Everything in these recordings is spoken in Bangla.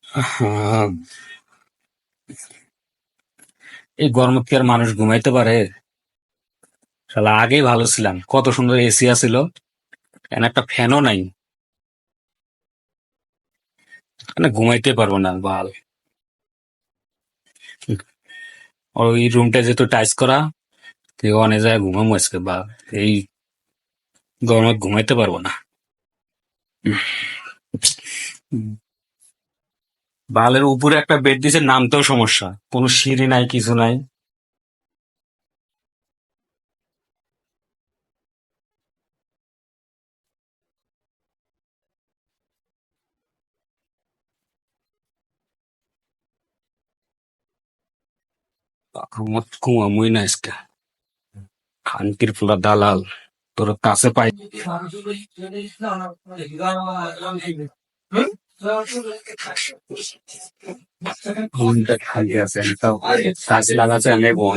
আহ, এই গরমে কি আর মানুষ ঘুমাইতে পারে? শালা আগেই ভালো ছিলাম, কত সুন্দর এসি আছিল, এখন একটা ফ্যানও নাই, মানে ঘুমাইতে পারবো না বাল। আর ওই রুমটা যেহেতু টাইস করা, তুই অনে যায় ঘুমাবো আজকে বাল। এই গরমে ঘুমাইতে পারবো না। বালের উপরে একটা বেড দিছে, নামতেও সমস্যা, কোনো সিঁড়ি নাই, কিছু নাই। রুমত ঘুমামুই না আজকে, খানকির ফুলা দালাল, তোর কাছে পাই। ঘুমটা খালি আছে, একটাও কাজে লাগাচ্ছে, আমি ঘুম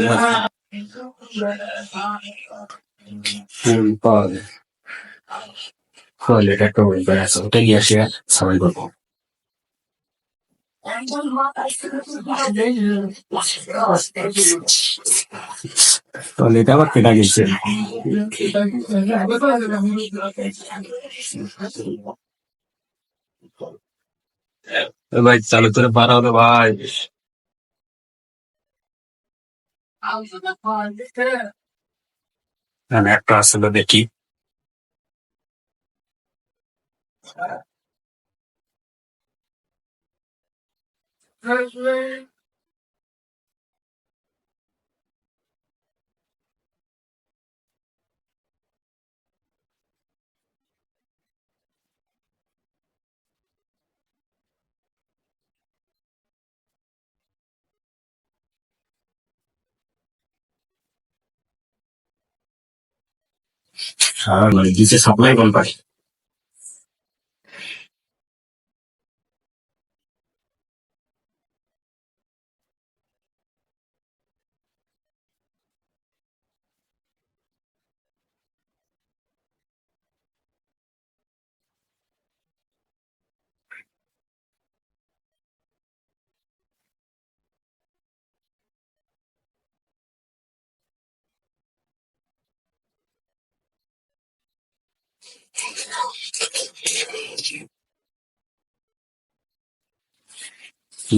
ফুল পাওয়া যায়। হলে এটা একটা ওয়েবার আছে, ওটা গিয়ে আসে সবাই করবো। তাহলে এটা আবার কেটা গেছে। এ ভাই চালু করে পারা হলো ভাই। আমি একটা আসলে দেখি। সারা মানে দিছে সাপ্লাই কোম্পানি।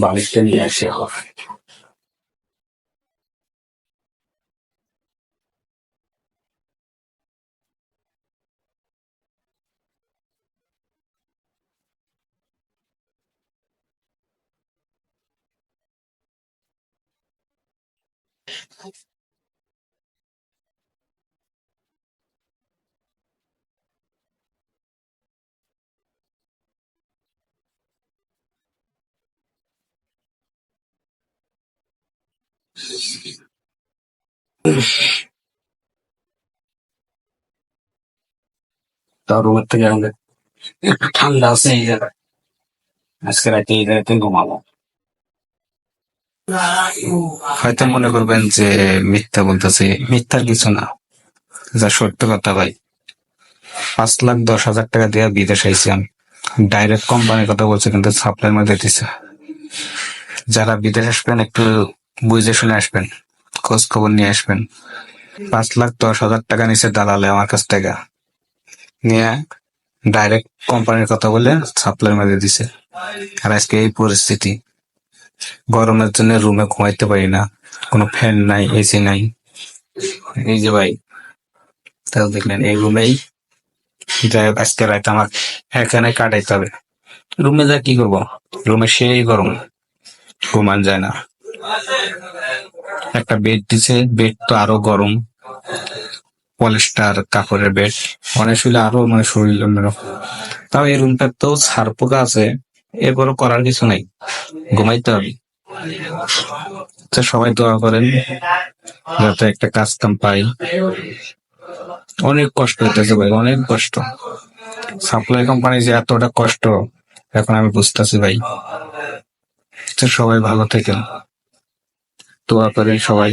বালিশটা নিয়ে আসে হবে। তার রুমের থেকে আমাদের একটু ঠান্ডা আছে এই জায়গায়, আজকে রাতে এই জায়গাতে ঘুমাবো। হয়তো মনে করবেন যে মিথ্যা বলতেছি, মিথ্যার কিছু না, যা সত্য কথা ভাই। 5,10,000 টাকা দিয়ে বিদেশ আইছি আমি। ডাইরেক্ট কোম্পানির কথা বলছে, কিন্তু সাপ্লাইয়ের মধ্যে দিছে। যারা বিদেশ আসবেন একটু বুঝে শুনে আসবেন, খোঁজ খবর নিয়ে আসবেন। 5,10,000 টাকা নিচে দালালে আমার কাছ থেকে নিয়ে ডাইরেক্ট কোম্পানির কথা বলে সাপ্লাইয়ের মধ্যে দিছে। আর আজকে এই পরিস্থিতি, গরমের জন্য রুমে ঘুমাইতে পারি না, কোনো ফ্যান নাই, এসি নাই। এই যে ভাই, তাও দেখলেন এই রুমেই, যাই হোক আজকে রাত আমার এখানে কাটাইতে হবে। রুমে যা কি করবো, রুমে সেই গরম, ঘুমান যায় না। একটা বেড দিছে, বেড তো আরো গরম, পলিস্টার কাপড়ের বেড, অনেক শুলে আরো মানে শরীর অন্যরকম। তাও এই রুমটার তো ছাড় পোকা আছে, এরপরও করার কিছু নাই, ঘুমাইতে হবে। তো সবাই দোয়া করেন যাতে একটা কাজ কাম পাই। অনেক কষ্ট হইতেছে ভাই, অনেক কষ্ট। সাপ্লাই কোম্পানি যে এতটা কষ্ট এখন আমি বুঝতেছি ভাই। তো সবাই ভালো থেকেন, দোয়া করেন সবাই।